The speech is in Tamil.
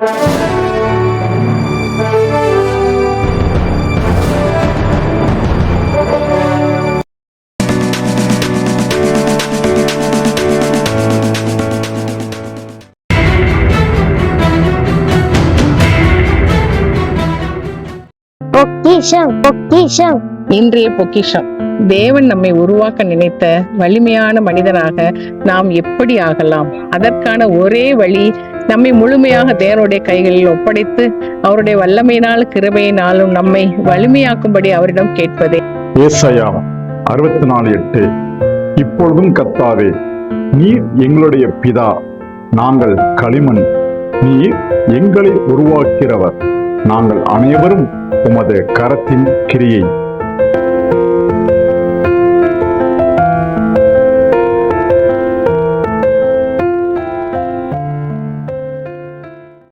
பொக்கிஷம் பொக்கிஷம். இன்றைய பொக்கிஷம். தேவன் நம்மை உருவாக்க நினைத்த வலிமையான மனிதனாக நாம் எப்படி ஆகலாம்? அதற்கான ஒரே வழி, நம்மை முழுமையாக தேவனுடைய கைகளில் ஒப்படைத்து அவருடைய வல்லமையினால் கிருபையினாலும் நம்மை வலிமையாக்கும்படி அவரிடம் கேட்பதே. ஏசாயா 64:8. இப்பொழுதும் கர்த்தாவே, நீர் எங்களுடைய பிதா, நாங்கள் களிமண். நீர் எங்களை உருவாக்கிறவர், நாங்கள் அனைவரும் உமது கரத்தின் கிரியை.